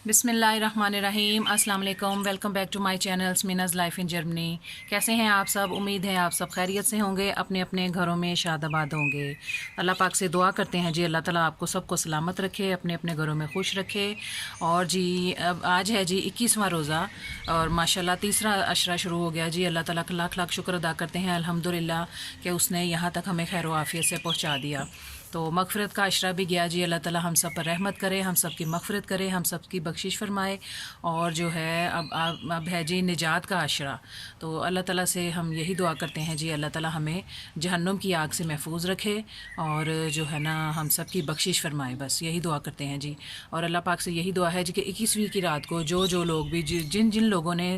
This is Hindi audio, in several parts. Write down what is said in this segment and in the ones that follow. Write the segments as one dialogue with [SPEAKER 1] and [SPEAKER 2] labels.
[SPEAKER 1] बिस्मिल्लाहिर्रहमानिर्रहीम अस्सलाम वालेकुम। Welcome back to my channel Meena's life in Germany. कैसे हैं आप सब? उम्मीद है आप सब खैरियत से होंगे, अपने अपने घरों में शादाबाद होंगे। अल्लाह पाक से दुआ करते हैं जी, अल्लाह ताला आपको सबको सलामत रखे, अपने अपने घरों में खुश रखे। और जी अब आज है जी 21वां रोज़ा और माशाल्लाह तीसरा अशरा शुरू हो गया जी। अल्लाह ताला का लाख लाख शुक्र अदा करते हैं अल्हम्दुलिल्लाह कि उसने यहाँ तक हमें खैर आफियत से पहुँचा दिया। तो मग़फ़िरत का अशरा भी गया जी। अल्लाह ताला हम सब पर रहमत करे, हम सब की मग़फ़िरत करे, हम सब की बख्शिश फ़रमाए। और जो है अब है जी निजात का अशरा। तो अल्लाह ताला से हम यही दुआ करते हैं जी, अल्लाह ताला हमें जहन्नुम की आग से महफूज रखे और जो है ना हम सब की बख्शिश फ़रमाए। बस यही दुआ करते हैं जी। और अल्लाह पाक से यही दुआ है जी कि 21वीं की रात को जो लोग भी जिन जिन लोगों ने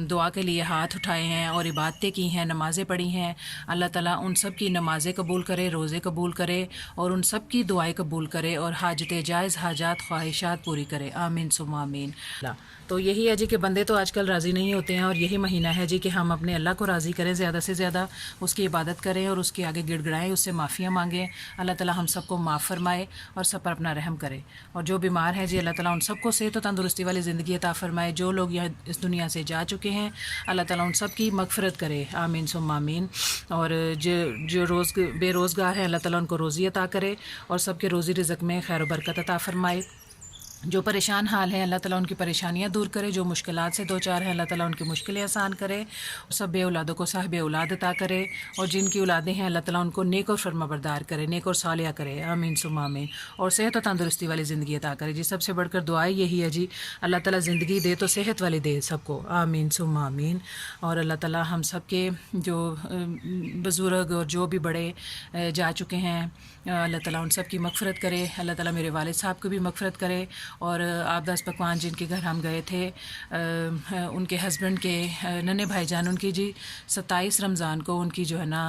[SPEAKER 1] दुआ के लिए हाथ उठाए हैं और इबादतें की हैं, नमाज़ें पढ़ी हैं, अल्लाह ताला उन सब की नमाज़ें कबूल करे, रोज़े कबूल करे और उन सब की दुआएं कबूल करे और हाजत जायज़ हाजात ख्वाहिशात पूरी करे। आमीन सुम्मा आमीन। तो यही है जी कि बंदे तो आजकल राज़ी नहीं होते हैं और यही महीना है जी कि हम अपने अल्लाह को राज़ी करें, ज़्यादा से ज़्यादा उसकी इबादत करें और उसके आगे गिड़गिड़ाएं, उससे माफ़ियाँ मांगें। अल्लाह ताला हम सबको माफ़ फरमाए और सब पर अपना रहम करे। और जो बीमार हैं जी, अल्लाह ताला उन सबको सेहत और तंदुरुस्ती वाली ज़िंदगी अता फरमाए। जो लोग यह इस दुनिया से जा चुके हैं, अल्लाह ताला उन सब की मग़फ़िरत करे। आमीन सुम्मा आमीन। और जो बेरोज़गार हैं, अल्लाह ताला उनको रोज़ी अता करे और सबके रोज़ी रिज़्क़ में खैर व बरकत अता फरमाए। जो परेशान हाल हैं, अल्लाह ताला उनकी परेशानियां दूर करे। जो मुश्किलात से दो चार हैं, अल्लाह ताला उनकी मुश्किलें आसान करे। और सब बे औलादों को साहिब औलाद अता करे और जिनकी औलादें हैं, अल्लाह ताला उनको नेक और फरमाबरदार करे, नेक और सालिया करे। आमीन सुम्मा आमीन। और सेहत और तंदुरुस्ती वाली ज़िंदगी अता करे जी। सबसे बढ़कर दुआ यही है जी, अल्लाह ताला ज़िंदगी दे तो सेहत वाली दे सबको। आमीन सुम्मा आमीन। और अल्लाह ताला हम सब के जो बुज़ुर्ग और जो भी बड़े जा चुके हैं, अल्लाह ताला उन सब की मग़फ़िरत करे। अल्लाह ताला मेरे वालिद साहब को भी मग़फ़िरत करे। और आप 10 पकवान जिनके घर हम गए थे, उनके हस्बैंड के नन्हे भाईजान, उनकी जी 27 रमज़ान को उनकी जो है ना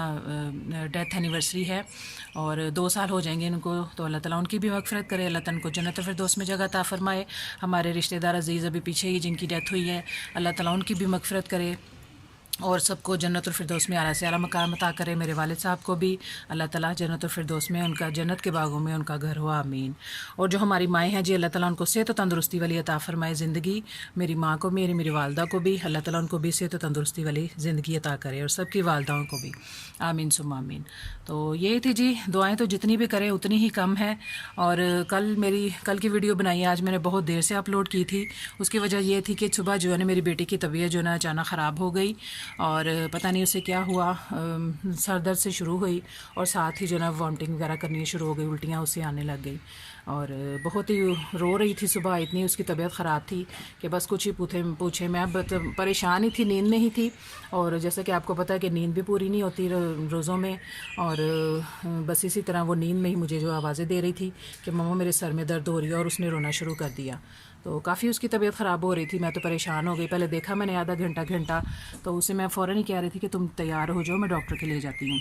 [SPEAKER 1] डेथ एनिवर्सरी है और 2 साल हो जाएंगे उनको। तो अल्लाह ताला उनकी भी मग़फ़िरत करे, अल्लाह ताला उनको जन्नत फिरदौस में जगह अता फ़रमाए। हमारे रिश्तेदार अज़ीज़ अभी पीछे ही जिनकी डेथ हुई है, अल्लाह ताला उनकी भी मग़फ़िरत करे और सबको जन्नतुल फिरदौस में आला से आला मकाम अता करे। मेरे वालिद साहब को भी अल्लाह ताला जन्नतुल फिरदौस में, उनका जन्नत के बागों में उनका घर हो। आमीन। और जो हमारी माएँ हैं जी, अल्लाह ताला उनको सेहत और तंदुरुस्ती वाली अता फ़रमाए ज़िंदगी। मेरी माँ को, मेरी वालदा को भी अल्लाह ताला उनको भी सेहत और तंदुरुस्ती वाली ज़िंदगी अता करे और सबकी वालदाओं को भी। आमीन सुम्मा आमीन। तो यही थी जी, दुआएँ तो जितनी भी करें उतनी ही कम है। और कल की वीडियो बनाई है, आज मैंने बहुत देर से अपलोड की थी। उसकी वजह यह थी कि सुबह जो है ना मेरी बेटी की तबीयत जो है ना अचानक ख़राब हो गई और पता नहीं उसे क्या हुआ, सर दर्द से शुरू हुई और साथ ही जो ना वॉमिटिंग वगैरह करनी शुरू हो गई, उल्टियाँ उससे आने लग गई और बहुत ही रो रही थी सुबह। इतनी उसकी तबीयत ख़राब थी कि बस कुछ ही पूछे। मैं परेशान ही थी, नींद में ही थी। और जैसा कि आपको पता है कि नींद भी पूरी नहीं होती रोज़ों में। और बस इसी तरह वो नींद में ही मुझे जो आवाज़ें दे रही थी कि मम्मा मेरे सर में दर्द हो रही है और उसने रोना शुरू कर दिया। तो काफ़ी उसकी तबीयत ख़राब हो रही थी। मैं तो परेशान हो गई। पहले देखा मैंने आधा घंटा, तो उसे मैं फ़ौरन ही कह रही थी कि तुम तैयार हो जाओ, मैं डॉक्टर के ले जाती हूँ।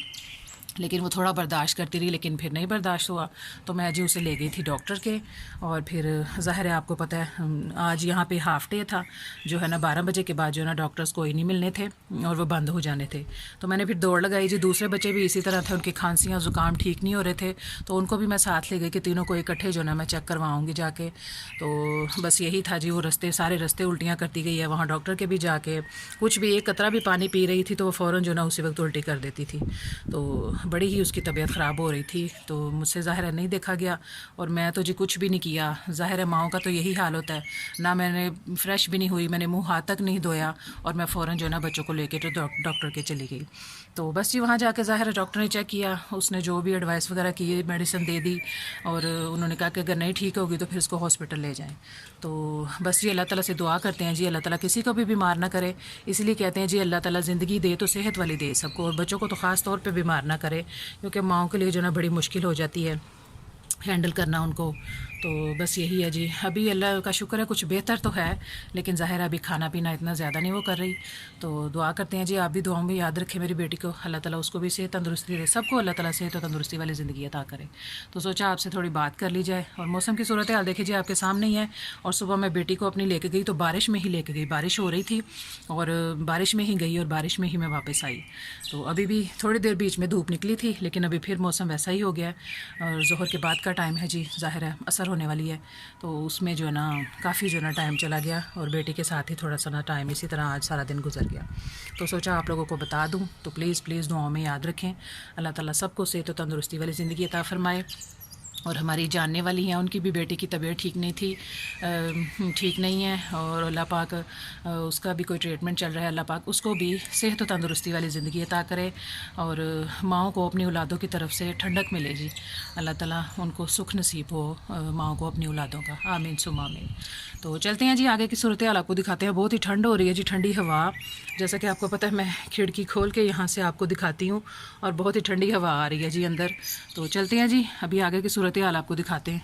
[SPEAKER 1] लेकिन वो थोड़ा बर्दाश्त करती रही, लेकिन फिर नहीं बर्दाश्त हुआ तो मैं जी उसे ले गई थी डॉक्टर के। और फिर ज़ाहिर है आपको पता है आज यहाँ पे हाफ़ डे था, जो है ना 12 बजे के बाद जो है ना डॉक्टर्स कोई नहीं मिलने थे और वो बंद हो जाने थे। तो मैंने फिर दौड़ लगाई जी। दूसरे बच्चे भी इसी तरह थे, उनकी खांसियाँ ज़ुकाम ठीक नहीं हो रहे थे, तो उनको भी मैं साथ ले गई कि तीनों को इकट्ठे जो ना मैं चेक करवाऊँगी जाके। तो बस यही था जी। वो सारे रस्ते उल्टियाँ करती गई है। वहाँ डॉक्टर के भी जाके कुछ भी एक कतरा भी पानी पी रही थी तो वो फ़ौरन जो ना उसी वक्त उल्टी कर देती थी। तो बड़ी ही उसकी तबीयत ख़राब हो रही थी। तो मुझसे ज़ाहिर है नहीं देखा गया और मैं तो जी कुछ भी नहीं किया। ज़ाहिर है माओं का तो यही हाल होता है ना। मैंने फ़्रेश भी नहीं हुई, मैंने मुंह हाथ तक नहीं धोया और मैं फ़ौरन जो ना बच्चों को लेके तो डॉक्टर के चली गई। तो बस जी वहाँ जाके ज़ाहिर है डॉक्टर ने चेक किया, उसने जो भी एडवाइस वगैरह की, मेडिसिन दे दी और उन्होंने कहा कि अगर नहीं ठीक होगी तो फिर उसको हॉस्पिटल ले जाएँ। तो बस जी अल्लाह ताला से दुआ करते हैं जी, अल्लाह ताला किसी को भी बीमार ना करे। इसलिए कहते हैं जी अल्लाह ताला ज़िंदगी दे तो सेहत वाली दे सबको और बच्चों को तो ख़ास तौर पे बीमार ना करे, क्योंकि माँओं के लिए जो ना बड़ी मुश्किल हो जाती है हैंडल करना उनको। तो बस यही है जी। अभी अल्लाह का शुक्र है कुछ बेहतर तो है, लेकिन ज़ाहिर है अभी खाना पीना इतना ज़्यादा नहीं वो कर रही। तो दुआ करते हैं जी, आप भी दुआओं में याद रखें मेरी बेटी को। अल्लाह ताला उसको भी सेहत तंदुरुस्ती दे, सबको अल्लाह ताला सेहत और तंदुरुस्ती वाली ज़िंदगी अता करे। तो सोचा आपसे थोड़ी बात कर ली जाए। और मौसम की सूरत हाल देखिए जी आपके सामने ही है। और सुबह मैं बेटी को अपनी लेके गई तो बारिश में ही लेके गई, बारिश हो रही थी और बारिश में ही गई और बारिश में ही मैं वापस आई। तो अभी भी थोड़ी देर बीच में धूप निकली थी, लेकिन अभी फिर मौसम वैसा ही हो गया है और ज़ोहर के बाद का टाइम है जी। ज़ाहिर है असर होने वाली है, तो उसमें जो है ना काफ़ी जो है ना टाइम चला गया और बेटी के साथ ही थोड़ा सा ना टाइम इसी तरह आज सारा दिन गुजर गया। तो सोचा आप लोगों को बता दूँ, तो प्लीज़ प्लीज़ दुआओं में याद रखें। अल्लाह ताला सबको सेहत और तंदुरुस्ती वाली ज़िंदगी अता फ़रमाए। और हमारी जानने वाली हैं, उनकी भी बेटी की तबीयत ठीक नहीं थी, ठीक नहीं है, और अल्लाह पाक उसका भी कोई ट्रीटमेंट चल रहा है। अल्लाह पाक उसको भी सेहत और तंदुरुस्ती वाली ज़िंदगी अता करे और माँओं को अपनी औलादों की तरफ से ठंडक मिले जी। अल्लाह ताला उनको सुख नसीब हो माँओं को अपनी औलादों का, आमीन सुम आमीन। तो चलते हैं जी, आगे की सूरत हाल आपको दिखाते हैं। बहुत ही ठंड हो रही है जी, ठंडी हवा, जैसा कि आपको पता है मैं खिड़की खोल के यहाँ से आपको दिखाती हूँ और बहुत ही ठंडी हवा आ रही है जी अंदर। तो चलते हैं जी, अभी आगे की सूरत हाल आपको दिखाते हैं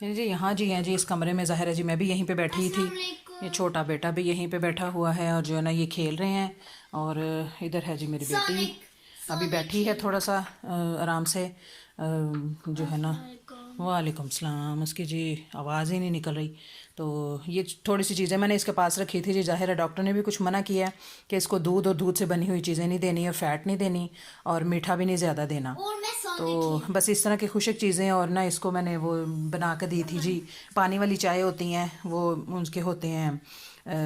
[SPEAKER 1] जी। यहाँ जी हैं जी इस कमरे में, ज़ाहिर है जी मैं भी यहीं पे बैठी थी, ये छोटा बेटा भी यहीं पे बैठा हुआ है और जो है ना ये खेल रहे हैं। और इधर है जी मेरी बेटी, अभी बैठी है थोड़ा सा आराम से जो है ना। वालेकुम सलाम। उसकी जी आवाज़ ही नहीं निकल रही। तो ये थोड़ी सी चीज़ें मैंने इसके पास रखी थी जी। ज़ाहिर है डॉक्टर ने भी कुछ मना किया है कि इसको दूध और दूध से बनी हुई चीज़ें नहीं देनी और फ़ैट नहीं देनी और मीठा भी नहीं ज़्यादा देना। तो बस इस तरह की खुशक चीज़ें, और ना इसको मैंने वो बना कर दी थी जी। पानी वाली चाय होती हैं वो उसके होते हैं,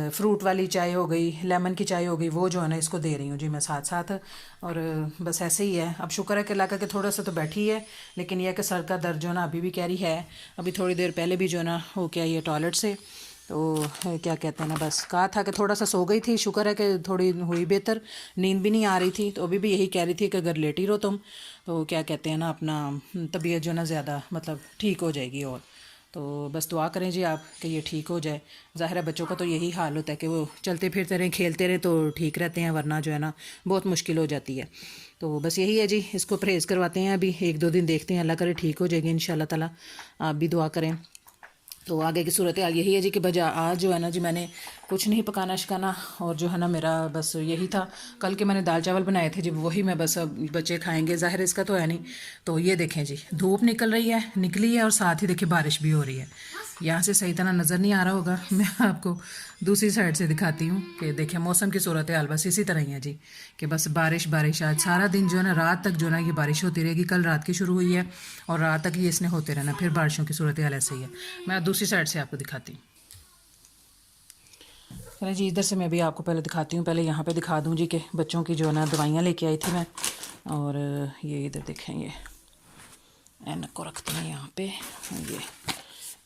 [SPEAKER 1] फ्रूट वाली चाय हो गई, लेमन की चाय हो गई, वो जो है ना इसको दे रही हूँ जी मैं साथ साथ। और बस ऐसे ही है। अब शुक्र है कि ला के थोड़ा सा तो बैठी है, लेकिन यह कि सर का दर्द जो है ना अभी भी कह रही है। अभी थोड़ी देर पहले भी जो है ना हो के आई है टॉयलेट से। तो क्या कहते हैं ना, बस कहा था कि थोड़ा सा सो गई थी, शुक्र है कि थोड़ी हुई बेहतर, नींद भी नहीं आ रही थी। तो अभी भी यही कह रही थी कि अगर लेटी रहो तुम तो क्या कहते हैं ना अपना तबीयत जो है ना ज़्यादा मतलब ठीक हो जाएगी। और तो बस दुआ करें जी आप कि ये ठीक हो जाए। ज़ाहिर है बच्चों का तो यही हाल होता है कि वो चलते फिरते रहें, खेलते रहें तो ठीक रहते हैं, वरना जो है ना बहुत मुश्किल हो जाती है। तो बस यही है जी, इसको परहेज़ करवाते हैं अभी 1-2 दिन, देखते हैं, अल्लाह करे ठीक हो जाएगी इंशाल्लाह ताला। आप भी दुआ करें। तो आगे की सूरत हाल यही है जी कि बजा आज जो है ना जी मैंने कुछ नहीं पकाना शिकाना, और जो है ना मेरा बस यही था। कल के मैंने दाल चावल बनाए थे जी, वही मैं बस अब बच्चे खाएंगे, ज़ाहिर इसका तो है नहीं। तो ये देखें जी, धूप निकल रही है, निकली है, और साथ ही देखिए बारिश भी हो रही है। यहाँ से सही तरह नज़र नहीं आ रहा होगा, मैं आपको दूसरी साइड से दिखाती हूँ कि देखिए मौसम की सूरत हाल बस इसी तरह ही है जी कि बस बारिश बारिश। आज सारा दिन जो है ना, रात तक जो है ना ये बारिश होती रहेगी। कल रात की शुरू हुई है और रात तक ये इसने होते रहना, फिर बारिशों की सूरत हाल ऐसे ही है। मैं दूसरी साइड से आपको दिखाती हूँ। चलिए जी, इधर से मैं भी आपको पहले दिखाती हूँ। पहले यहाँ पे दिखा दूँ जी कि बच्चों की जो है ना दवाइयाँ लेके आई थी मैं। और ये इधर देखें, ये ऐनक को रखते हैं यहाँ पे।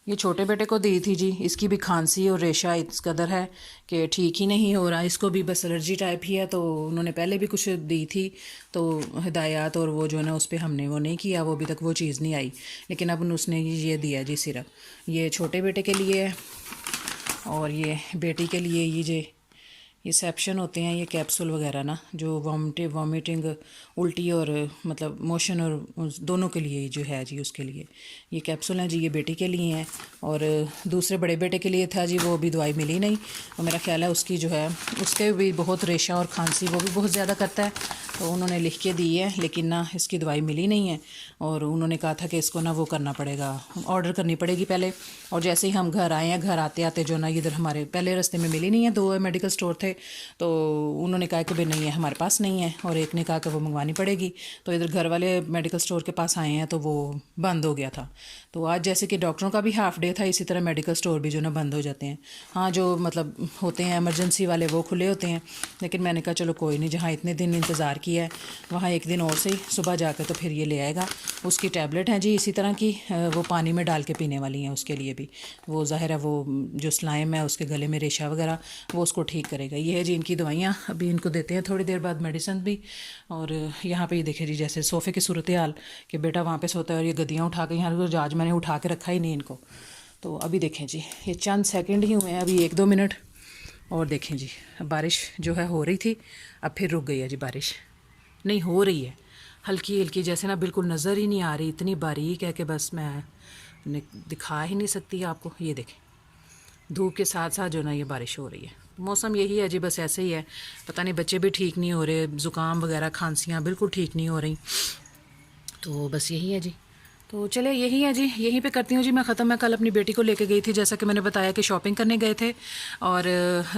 [SPEAKER 1] ये छोटे बेटे को दी थी जी, इसकी भी खांसी और रेशा इस कदर है कि ठीक ही नहीं हो रहा। इसको भी बस एलर्जी टाइप ही है। तो उन्होंने पहले भी कुछ दी थी तो हिदायत, और वो जो है ना उस पर हमने वो नहीं किया, वो अभी तक वो चीज़ नहीं आई। लेकिन अब उसने ये दिया जी सिरप, ये छोटे बेटे के लिए है और ये बेटी के लिए ये सेप्शन होते हैं, ये कैप्सूल वगैरह ना, जो वॉमिटिंग उल्टी और मतलब मोशन और दोनों के लिए जो है जी, उसके लिए ये कैप्सूल हैं जी। ये बेटी के लिए हैं और दूसरे बड़े बेटे के लिए था जी, वो अभी दवाई मिली नहीं। और मेरा ख्याल है उसकी जो है उसके भी बहुत रेशा और खांसी वो भी बहुत ज़्यादा करता है, तो उन्होंने लिख के दी है, लेकिन ना इसकी दवाई मिली नहीं है। और उन्होंने कहा था कि इसको ना वो करना पड़ेगा, ऑर्डर करनी पड़ेगी पहले। और जैसे ही हम घर आए हैं, घर आते आते जो ना इधर हमारे पहले रास्ते में मिली नहीं है, 2 मेडिकल स्टोर थे। तो उन्होंने कहा कि भाई नहीं है, हमारे पास नहीं है, और एक ने कहा कि वो मंगवानी पड़ेगी। तो इधर घर वाले मेडिकल स्टोर के पास आए हैं तो वो बंद हो गया था। तो आज जैसे कि डॉक्टरों का भी हाफ डे था, इसी तरह मेडिकल स्टोर भी जो ना बंद हो जाते हैं। हाँ, जो मतलब होते हैं इमरजेंसी वाले वो खुले होते हैं, लेकिन मैंने कहा चलो कोई नहीं, जहाँ इतने दिन इंतज़ार किया है वहाँ एक दिन और से ही सुबह जाकर तो फिर ये ले आएगा। उसकी टैबलेट हैं जी इसी तरह की, वो पानी में डाल के पीने वाली हैं, उसके लिए भी वो ज़ाहिर है वो जो स्लाइम है उसके गले में रेशा वगैरह वो उसको ठीक करेगा। ये है जी इनकी दवाइयाँ, अभी इनको देते हैं थोड़ी देर बाद मेडिसिन भी। और यहाँ पे ये देखे जी जैसे सोफ़े की सूरत हाल कि बेटा वहाँ पे सोता है और ये गद्दियाँ उठा के यहाँ आज मैंने उठा के रखा ही नहीं इनको। तो अभी देखें जी, ये चंद सेकंड ही हुए हैं, अभी 1-2 मिनट। और देखें जी, बारिश जो है हो रही थी, अब फिर रुक गई है जी, बारिश नहीं हो रही है, हल्की हल्की, जैसे ना बिल्कुल नज़र ही नहीं आ रही, इतनी बारीक है कि बस मैं दिखा ही नहीं सकती आपको। ये देखें, धूप के साथ साथ जो ना ये बारिश हो रही है। मौसम यही है जी, बस ऐसे ही है। पता नहीं बच्चे भी ठीक नहीं हो रहे, ज़ुकाम वगैरह खांसियाँ बिल्कुल ठीक नहीं हो रही। तो बस यही है जी, तो चले यही है जी, यहीं पे करती हूँ जी मैं ख़त्म। मैं कल अपनी बेटी को लेके गई थी, जैसा कि मैंने बताया कि शॉपिंग करने गए थे, और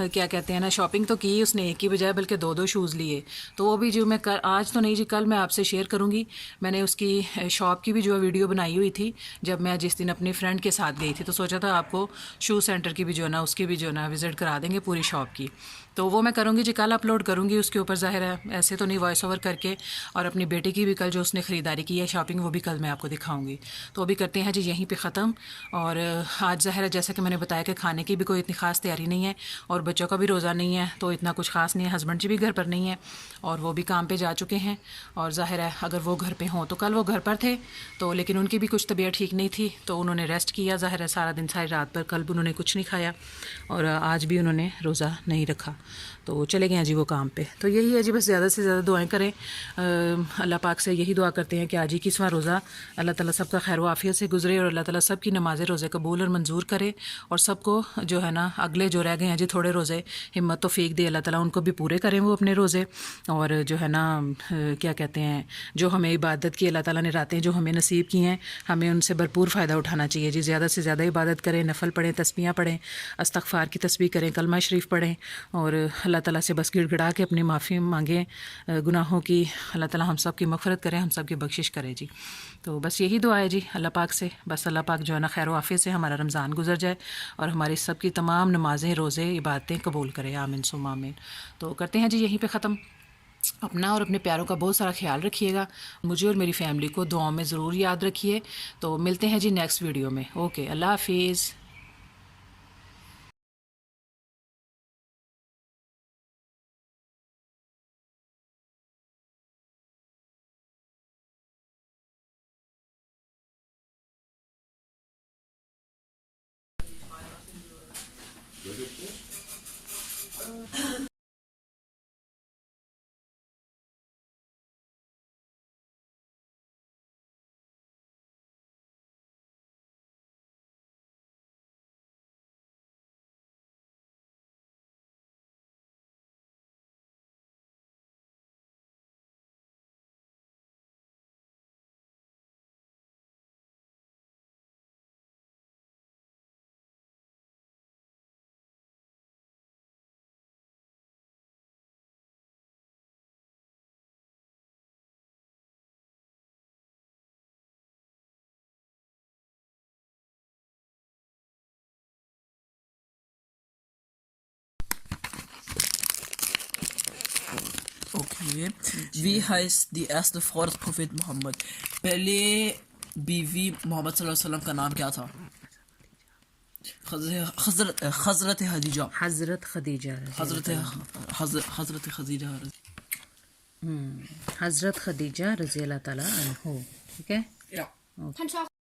[SPEAKER 1] क्या कहते हैं ना, शॉपिंग तो की उसने एक ही बजाय बल्कि दो दो शूज़ लिए। तो वो भी जो मैं आज तो नहीं जी, कल मैं आपसे शेयर करूँगी। मैंने उसकी शॉप की भी जो वीडियो बनाई हुई थी जब मैं जिस दिन अपनी फ्रेंड के साथ गई थी, तो सोचा था आपको शू सेंटर की भी जो है ना, उसकी भी जो है ना विज़िट करा देंगे पूरी शॉप की। तो वो मैं करूँगी जी, कल अपलोड करूँगी उसके ऊपर, ज़ाहिर है ऐसे तो नहीं, वॉइस ओवर करके। और अपनी बेटी की भी कल जो उसने ख़रीदारी की है शॉपिंग, वो भी कल मैं आपको दिखाऊँगी। तो अभी करते हैं जी यहीं पे ख़त्म। और आज ज़ाहिर है जैसा कि मैंने बताया कि खाने की भी कोई इतनी ख़ास तैयारी नहीं है, और बच्चों का भी रोज़ा नहीं है, तो इतना कुछ ख़ास नहीं है। हस्बैंड जी भी घर पर नहीं है और वो भी काम पे जा चुके हैं। और ज़ाहिर है अगर वो घर पे हों, तो कल वो घर पर थे तो, लेकिन उनकी भी कुछ तबीयत ठीक नहीं थी, तो उन्होंने रेस्ट किया। ज़ाहिर है सारा दिन सारी रात पर कल भी उन्होंने कुछ नहीं खाया, और आज भी उन्होंने रोज़ा नहीं रखा, तो चले गए हैं जी वो काम पे। तो यही है जी, बस ज़्यादा से ज़्यादा दुआएं करें। अल्लाह पाक से यही दुआ करते हैं कि आज ही 21वां रोज़ा अल्लाह ताला सबका खैर वाफ़ियत से गुजरे, और अल्लाह ताला सबकी नमाज़ें रोज़े कबूल और मंजूर करे, और सबको जो है ना अगले जो रह गए हैं जी थोड़े रोज़े, हिम्मत तो फेंक दे अल्लाह ताला, उनको भी पूरे करें वो अपने रोज़े। और जो है ना क्या कहते हैं, जो हमें इबादत की अल्लाह ताला ने रातें जो हमें नसीब की हैं, हमें उनसे भरपूर फ़ायदा उठाना चाहिए जी। ज़्यादा से ज़्यादा इबादत करें, नफ़ल पढ़ें, तस्बीहां पढ़ें, इस्तग़फ़ार की तस्बीह करें, कलमा शरीफ पढ़ें, और अल्लाह ताला से बस गिड़गिड़ा के अपनी माफ़ी मांगें गुनाहों की। अल्लाह ताला हम सब की मग़फ़िरत करें, हम सब की बख्शिश करे जी। तो बस यही दुआ है जी अल्लाह पाक से, बस अल्लाह पाक जो है ना खैर वाफ़ियत से हमारा रमज़ान गुजर जाए, और हमारी सब की तमाम नमाज़ें, रोज़े, इबादतें कबूल करे, आमीन सुम्मा आमीन। तो करते हैं जी यहीं पे ख़त्म। अपना और अपने प्यारों का बहुत सारा ख्याल रखिएगा, मुझे और मेरी फैमिली को दुआओं में ज़रूर याद रखिए। तो मिलते हैं जी नेक्स्ट वीडियो में। ओके, अल्लाह हाफिज़।
[SPEAKER 2] Okay. Wie heißt die erste Frau des Propheten Mohammed? पहले बीवी मोहम्मद सल्लल्लाहु अलैहि वसल्लम का नाम क्या था? हजरत खदीजा।
[SPEAKER 1] हज़रत खदीजा।
[SPEAKER 2] हजरत खदीजा।
[SPEAKER 1] हज़रत खदीजा रज़ी अल्लाह ताला अन्हो। ठीक है।
[SPEAKER 2] Ja.